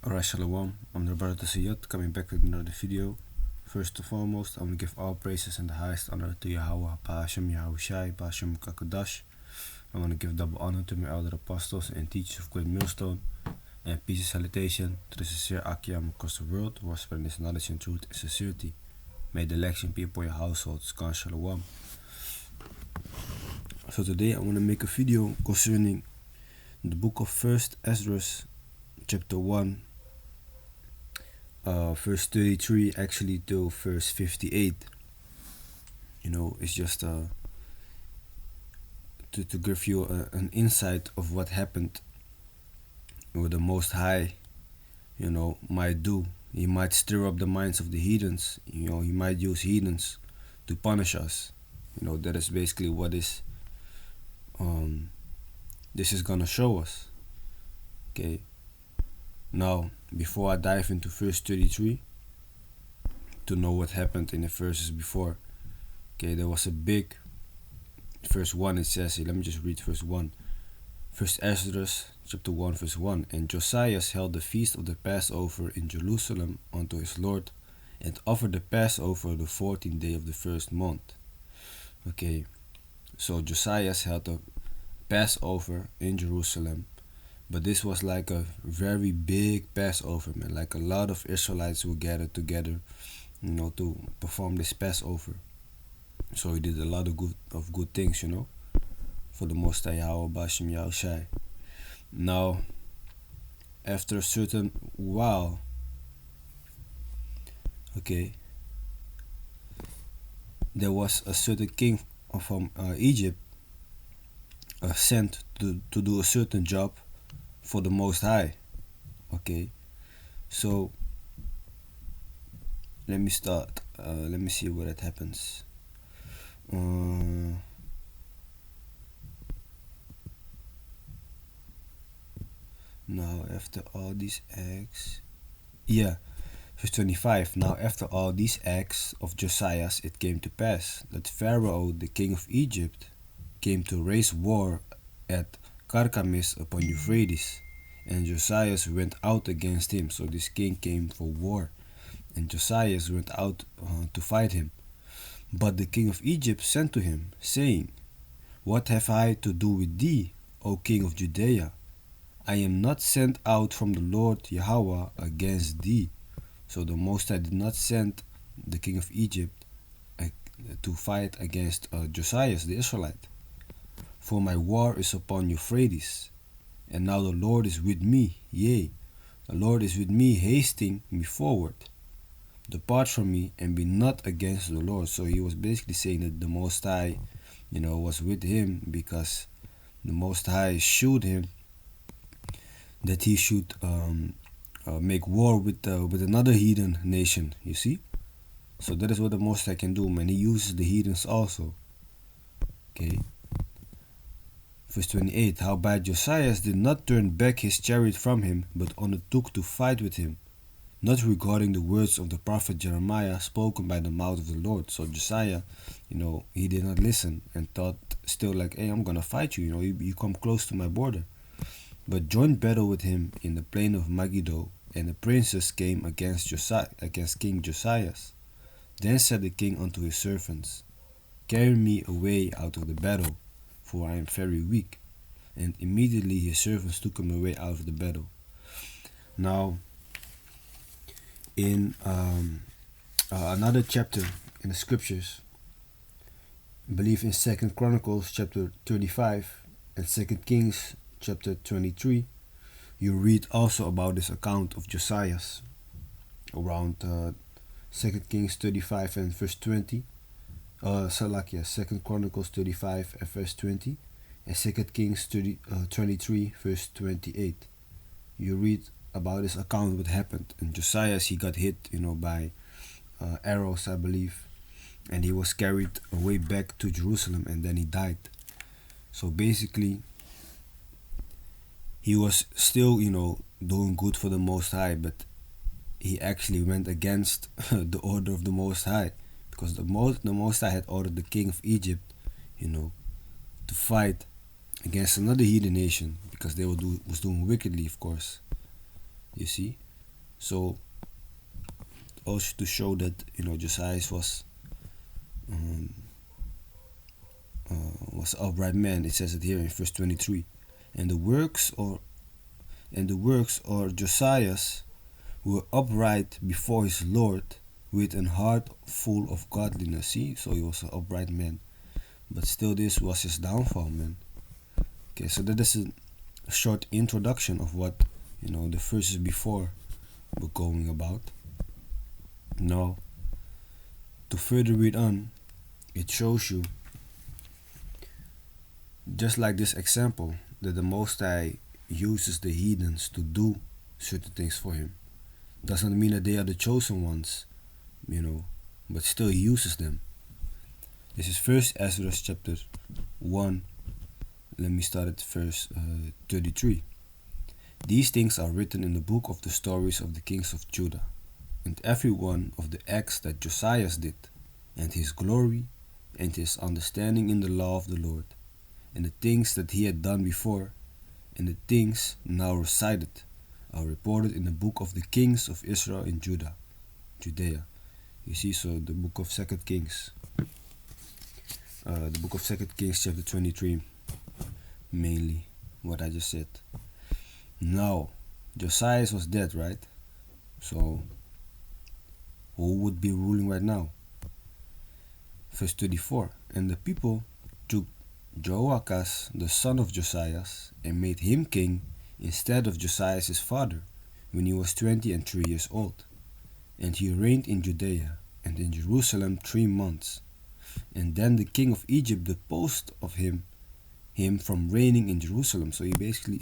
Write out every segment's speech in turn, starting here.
Alright, Shalom. I'm the brother Siyot, coming back with another video. First and foremost, I want to give all praises and the highest honor to Yahweh, Ba'ashem Yahushai, Ba'ashem Kakodash. I want to give double honor to my elder apostles and teachers of Great Millstone, and peace and salutation to the sincere Akiam across the world who are spreading this knowledge and truth and sincerity. May the election be upon your households. Khan Shalom. So today I want to make a video concerning the book of First Esdras, chapter 1, verse 33 actually till verse 58. It's just to give you an insight of what happened, what the Most High might do. He might stir up the minds of the heathens. He might use heathens to punish us. That is basically what this is gonna show us. Okay, now before I dive into verse 33 to know what happened in the verses before, okay, there was a big verse 1. It says here, let me just read verse 1. First Esdras chapter 1 verse 1. And Josiah held the feast of the Passover in Jerusalem unto his Lord, and offered the Passover the 14th day of the first month. Okay, so Josiah held the Passover in Jerusalem, but this was like a very big Passover, man. Like a lot of Israelites were gathered together, to perform this Passover. So he did a lot of good things, for the Most High Yahweh Bashim Yahushai. Now, after a certain while, okay, there was a certain king from Egypt sent to do a certain job for the Most High. Okay, so let me start. Let me see where that happens. Now after all these acts, verse 25. Now after all these acts of Josiah, it came to pass that Pharaoh the king of Egypt came to raise war at Carchemish upon Euphrates, and Josiah went out against him. So this king came for war, and Josiah went out to fight him. But the king of Egypt sent to him, saying, What have I to do with thee, O king of Judea? I am not sent out from the Lord Yahweh against thee. So the Most High did not send the king of Egypt to fight against Josiah the Israelite. For my war is upon Euphrates, and now the Lord is with me, yea, the Lord is with me, hasting me forward. Depart from me and be not against the Lord. So he was basically saying that the Most High, was with him, because the Most High showed him that he should make war with another heathen nation. You see, so that is what the Most High can do, man. He uses the heathens also. Okay. Verse 28. Howbeit Josiah did not turn back his chariot from him, but undertook to fight with him, not regarding the words of the prophet Jeremiah spoken by the mouth of the Lord. So Josiah, he did not listen and thought still like, hey, I'm gonna fight you. You come close to my border. But joined battle with him in the plain of Megiddo, and the princes came against King Josiah. Then said the king unto his servants, Carry me away out of the battle, for I am very weak. And immediately his servants took him away out of the battle. Now, in another chapter in the scriptures, I believe in 2 Chronicles chapter 35 and 2 Kings chapter 23, you read also about this account of Josiah around 2 Kings 35 and verse 20. 2 Chronicles 35 and verse 20, and 2 Kings 23 verse 28. You read about this account what happened, and Josiah, he got hit by arrows, I believe, and he was carried away back to Jerusalem, and then he died. So basically he was still doing good for the Most High, but he actually went against the order of the Most High, because the Most High had ordered the king of Egypt to fight against another heathen nation, because they was doing wickedly, of course. You see, So also to show that Josiah um, was an upright man. It says it here in verse 23. And the works or Josiah's were upright before his Lord, with an heart full of godliness. See, so he was an upright man, but still this was his downfall, man. Okay, so that is a short introduction of what the verses before were going about. Now, to further read on, it shows you, just like this example, that the Most High uses the heathens to do certain things for him. Doesn't mean that they are the chosen ones, but still he uses them. This is first Esdras chapter 1. Let me start at verse 33. These things are written in the book of the stories of the kings of Judah, and every one of the acts that Josiah did, and his glory, and his understanding in the law of the Lord, and the things that he had done before, and the things now recited, are reported in the book of the kings of Israel in Judea. You see, so the book of Second Kings, chapter 23, mainly what I just said. Now, Josiah was dead, right? So, who would be ruling right now? Verse 34. And the people took Jehoiakas, the son of Josiah, and made him king instead of Josiah his father, when he was 23 years old. And he reigned in Judea and in Jerusalem 3 months. And then the king of Egypt deposed of him from reigning in Jerusalem. So he basically,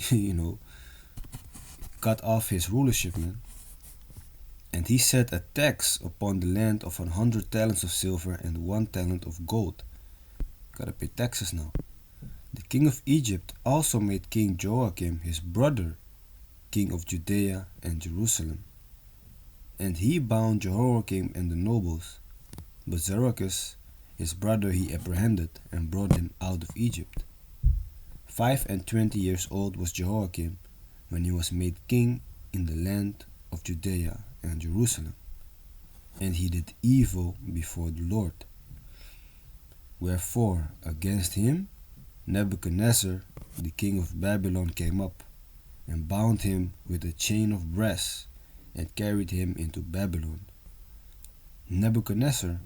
cut off his rulership, man. And he set a tax upon the land of 100 talents of silver and 1 talent of gold. Gotta pay taxes now. The king of Egypt also made King Joachim, his brother, king of Judea and Jerusalem. And he bound Jehoiakim and the nobles, but Zedekiah, his brother, he apprehended and brought him out of Egypt. 25 years old was Jehoiakim when he was made king in the land of Judea and Jerusalem, and he did evil before the Lord. Wherefore against him Nebuchadnezzar, the king of Babylon, came up, and bound him with a chain of brass, and carried him into Babylon. Nebuchadnezzar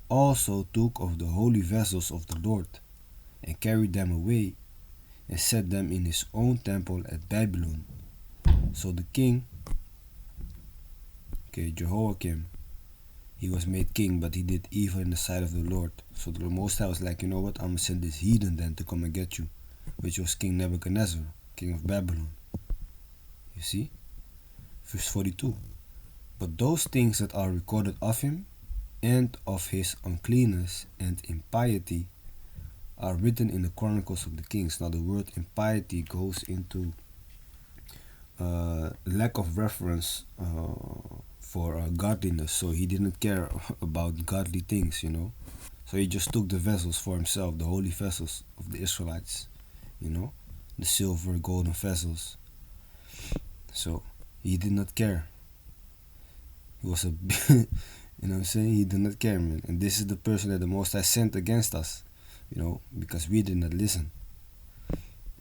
also took of the holy vessels of the Lord, and carried them away, and set them in his own temple at Babylon. So the king, Jehoiakim, he was made king, but he did evil in the sight of the Lord. So the Most High was like, you know what, I'm going to send this heathen then to come and get you, which was King Nebuchadnezzar, king of Babylon. You see? Verse 42. But those things that are recorded of him, and of his uncleanness and impiety, are written in the chronicles of the kings. Now the word impiety goes into lack of reference for godliness. So he didn't care about godly things, So he just took the vessels for himself, the holy vessels of the Israelites, the silver, golden vessels. So he did not care. He was he did not care, man. And this is the person that the Most High sent against us, because we did not listen.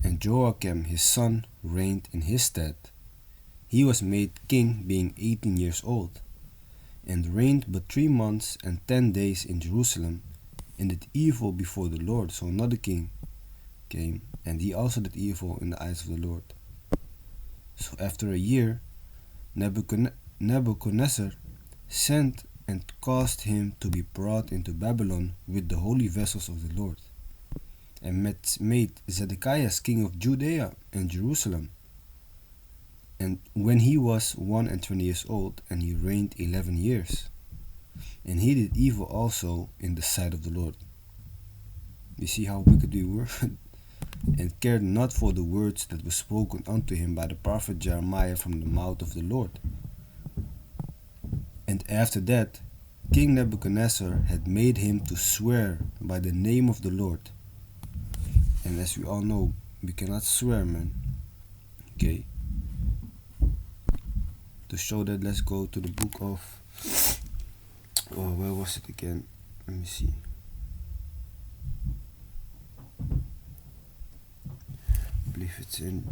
And Joachim, his son, reigned in his stead. He was made king being 18 years old, and reigned but 3 months and 10 days in Jerusalem, and did evil before the Lord. So another king came, and he also did evil in the eyes of the Lord. So after a year, Nebuchadnezzar sent and caused him to be brought into Babylon with the holy vessels of the Lord, and made Zedekiah king of Judea and Jerusalem. And when he was 21 years old, and he reigned 11 years, and he did evil also in the sight of the Lord. You see how wicked we were? And cared not for the words that were spoken unto him by the prophet Jeremiah from the mouth of the Lord. And after that, King Nebuchadnezzar had made him to swear by the name of the Lord. And as we all know, we cannot swear, man. To to show that, let's go to the book of, oh, where was it again? Let me see. I believe it's in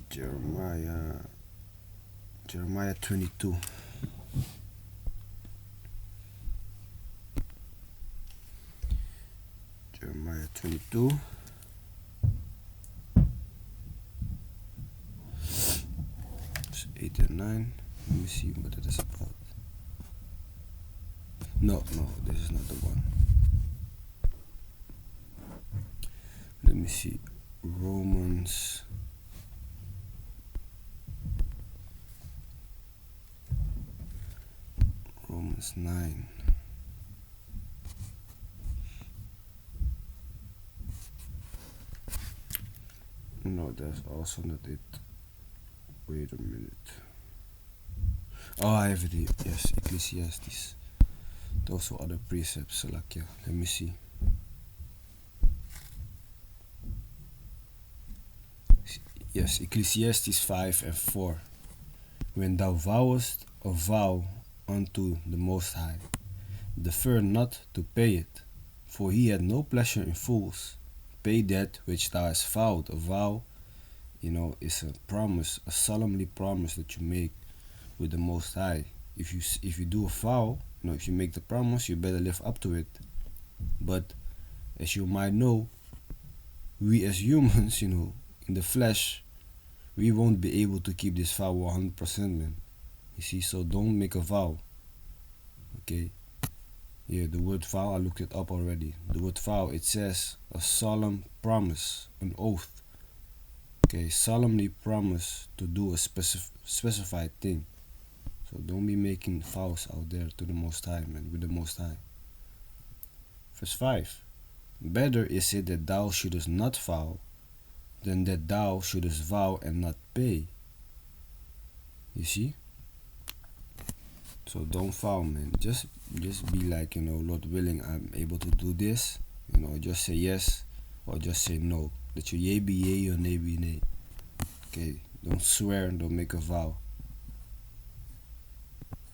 Jeremiah 22. Jeremiah 22. It's 8 and 9. Let me see what it is about. No, this is not the one. Let me see. Romans 9. No, that's also not it. Wait a minute. Oh, I have it here. Yes, Ecclesiastes. Those are other precepts, like, yeah. Let me see. Yes, Ecclesiastes 5 and 4. When thou vowest a vow unto the Most High, defer not to pay it, for he had no pleasure in fools. Pay that which thou hast vowed. A vow, is a promise, a solemnly promise that you make with the Most High. If you do a vow, if you make the promise, you better live up to it. But as you might know, we as humans, in the flesh, we won't be able to keep this vow 100%, man. You see, so don't make a vow. Okay? Yeah, the word vow, I looked it up already. The word vow, it says a solemn promise, an oath. Okay, solemnly promise to do a specified thing. So don't be making vows out there to the Most High, man, with the Most High. Verse 5. Better is it that thou shouldest not vow, than that thou shouldest vow and not pay. You see? So don't vow, man. Just be like, Lord willing, I'm able to do this. Just say yes or just say no. Let your yea be yea or nay be nay. Okay, don't swear and don't make a vow.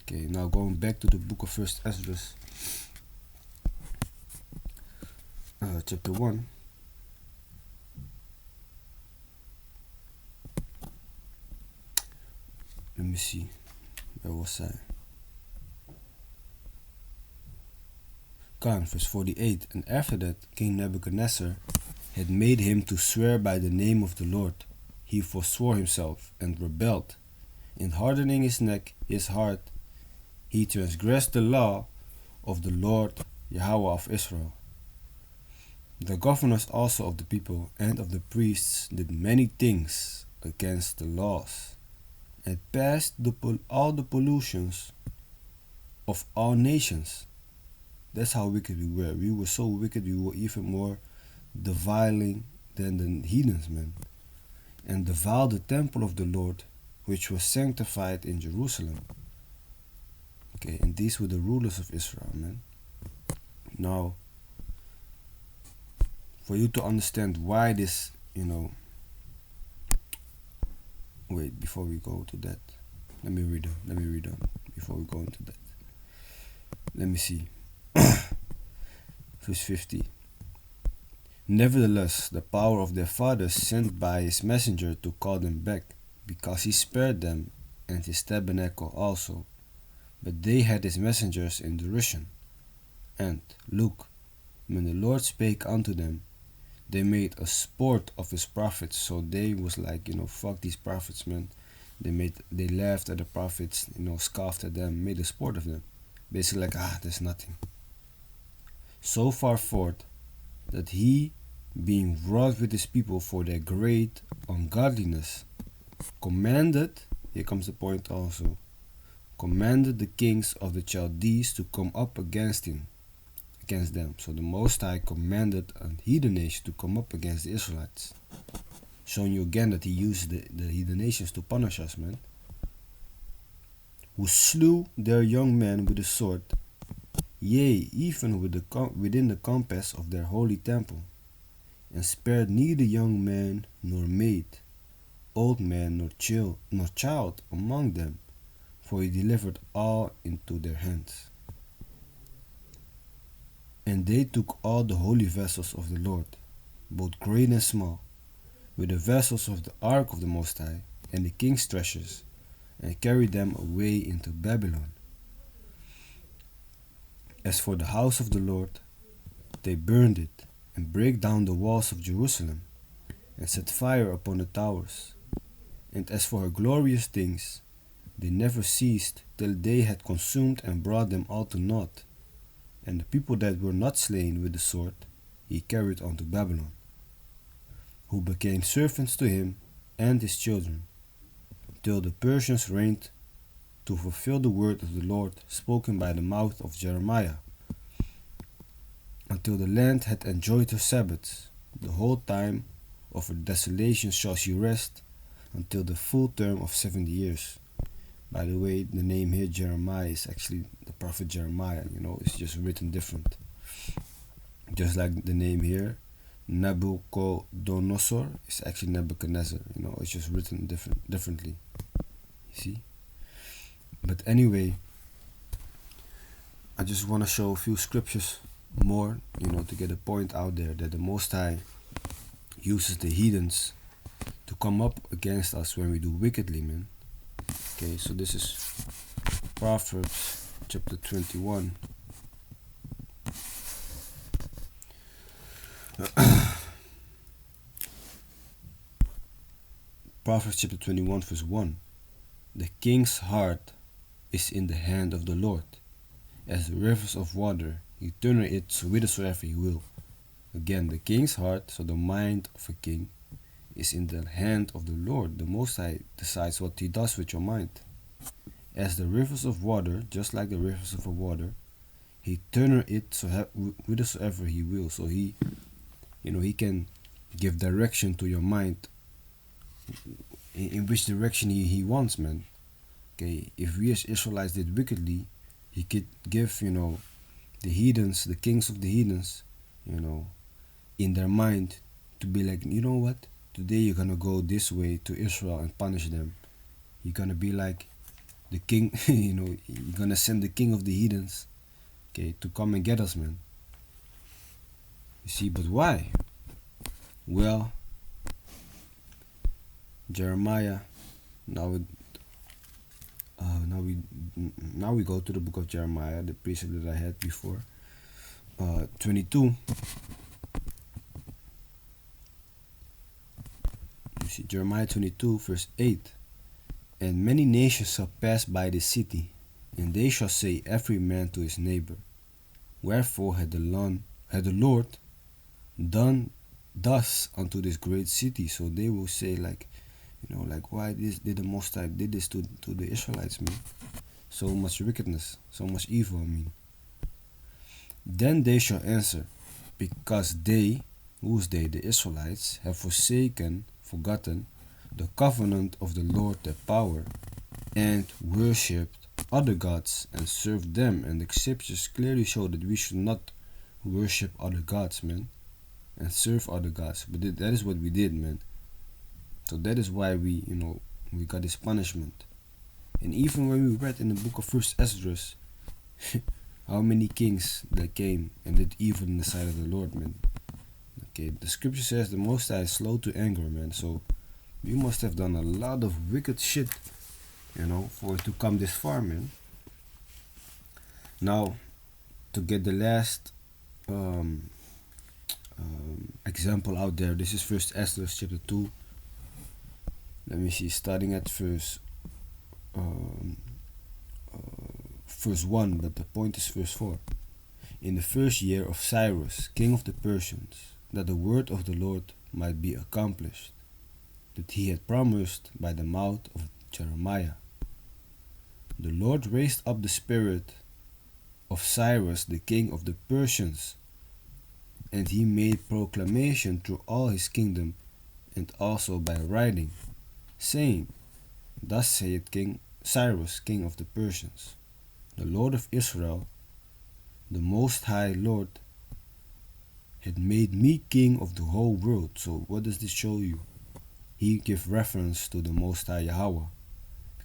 Okay, now going back to the book of First Esdras, chapter 1. Let me see. Where was I? Verse 48. And after that, King Nebuchadnezzar had made him to swear by the name of the Lord. He forswore himself and rebelled. In hardening his neck, his heart, he transgressed the law of the Lord Yahweh of Israel. The governors also of the people and of the priests did many things against the laws, and passed all the pollutions of all nations. That's how wicked we were. We were so wicked, we were even more defiling than the heathens, man. And defiled the temple of the Lord, which was sanctified in Jerusalem. Okay, and these were the rulers of Israel, man. Now, for you to understand why this, wait, before we go to that, let me read on before we go into that. Let me see. Verse 50. Nevertheless, the power of their fathers sent by his messenger to call them back, because he spared them and his tabernacle also. But they had his messengers in derision. And, look, when the Lord spake unto them, they made a sport of his prophets. So they was like, fuck these prophets, man. They laughed at the prophets, scoffed at them, made a sport of them. Basically like, there's nothing. So far forth, that he, being wroth with his people for their great ungodliness, commanded, here comes the point also, commanded the kings of the Chaldees to come up against them. So the Most High commanded a heathen nation to come up against the Israelites. Showing you again that he used the heathen nations to punish us, man. Who slew their young men with the sword, yea, even within the compass of their holy temple, and spared neither young man nor maid, old man nor child among them, for he delivered all into their hands. And they took all the holy vessels of the Lord, both great and small, with the vessels of the ark of the Most High, and the king's treasures, and carried them away into Babylon. As for the house of the Lord, they burned it, and brake down the walls of Jerusalem, and set fire upon the towers. And as for her glorious things, they never ceased till they had consumed and brought them all to naught. And the people that were not slain with the sword, he carried unto Babylon, who became servants to him and his children, till the Persians reigned to fulfill the word of the Lord spoken by the mouth of Jeremiah, until the land had enjoyed her Sabbaths. The whole time of her desolation shall she rest, until the full term of 70 years. By the way, the name here, Jeremiah, is actually the prophet Jeremiah, it's just written different. Just like the name here, Nabucodonosor is actually Nebuchadnezzar, it's just written differently. You see? But anyway, I just want to show a few scriptures more, to get a point out there that the Most High uses the heathens to come up against us when we do wickedly, man. Okay, so this is Proverbs chapter 21. Proverbs chapter 21 verse 1. The king's heart is in the hand of the Lord, as the rivers of water, he turneth it whithersoever he will. Again, the king's heart, so the mind of a king, is in the hand of the Lord. The Most High decides what he does with your mind. As the rivers of water, just like the rivers of water, he turneth it whithersoever he will. So he can give direction to your mind in which direction he wants, man. Okay, if we as Israelites did wickedly, he could give, the heathens, the kings of the heathens, in their mind to be like, you know what? Today you're gonna go this way to Israel and punish them. You're gonna be like the king, you're gonna send the king of the heathens, okay, to come and get us, man. You see, but why? Well, Jeremiah, now we go to the book of Jeremiah, the precept that I had before, 22. You see, Jeremiah 22 verse 8. And many nations shall pass by this city, and they shall say every man to his neighbor, wherefore had the Lord done thus unto this great city? So they will say like, why did the Most High did this to the Israelites, man? So much wickedness, so much evil, I mean. Then they shall answer, because they, who's they, the Israelites, have forgotten the covenant of the Lord their power, and worshipped other gods and served them. And the scriptures clearly show that we should not worship other gods, man, and serve other gods. But that is what we did, man. So that is why we got this punishment. And even when we read in the book of First Esdras, how many kings that came and did evil in the sight of the Lord, man. Okay, the scripture says the Most High is slow to anger, man. So we must have done a lot of wicked shit, for it to come this far, man. Now, to get the last example out there, this is First Esdras chapter 2. Let me see, starting at verse 1, but the point is verse 4. In the first year of Cyrus, king of the Persians, that the word of the Lord might be accomplished, that he had promised by the mouth of Jeremiah, the Lord raised up the spirit of Cyrus, the king of the Persians, and he made proclamation through all his kingdom, and also by writing, saying, Thus saith King Cyrus, king of the Persians, the Lord of Israel, the Most High Lord, had made me king of the whole world. So what does this show you? He gives reference to the Most High Yahweh,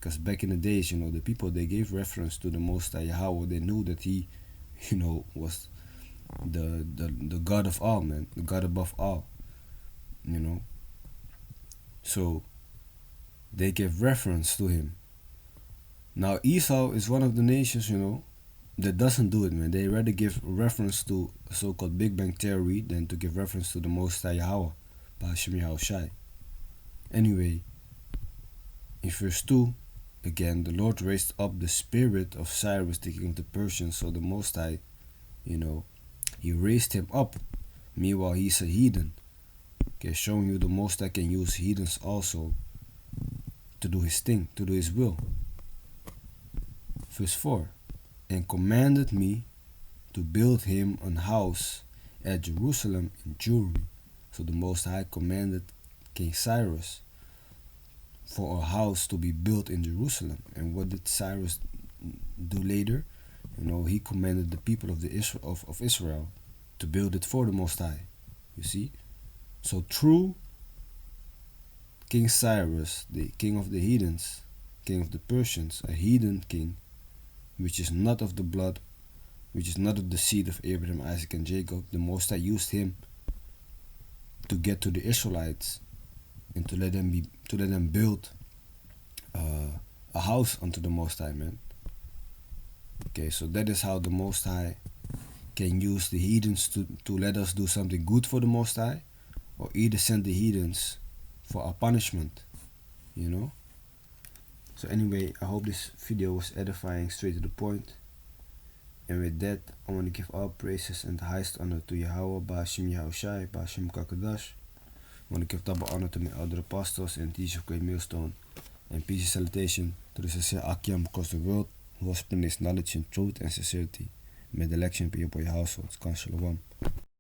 Because back in the days, the people, they gave reference to the Most High Yahweh. They knew that he, was the God of all, man, the God above all, you know. So they gave reference to him. Now Esau is one of the nations, that doesn't do it, man. They rather give reference to a so-called Big Bang Theory than to give reference to the Most High Yahweh, Ba'Hashem Yahushai. Anyway, in verse 2, again, the Lord raised up the spirit of Cyrus, the king of the Persians. So the Most High, he raised him up. Meanwhile, he's a heathen. Okay, showing you the Most High can use heathens also to do his thing, to do his will. Verse 4, and commanded me to build him an house at Jerusalem in Jewry. So the Most High commanded King Cyrus for a house to be built in Jerusalem. And what did Cyrus do later? He commanded the people of Israel to build it for the Most High. You see? So through King Cyrus, the king of the heathens, king of the Persians, a heathen king, which is not of the blood, which is not of the seed of Abraham, Isaac, and Jacob, the Most High used him to get to the Israelites and to let them build a house unto the Most High, man. Okay, so that is how the Most High can use the heathens to let us do something good for the Most High, or either send the heathens for our punishment, So anyway, I hope this video was edifying, straight to the point. And with that, I want to give all praises and the highest honor to Yahweh, Ba'Hashem Yahushai, Ba'Hashem Kakadash. I want to give double honor to my elder apostles and teachers of Great Millstone. And peace and salutation to the sincere Akiam across the world who has spread his knowledge in truth and sincerity. May the election be upon your households. Shalom.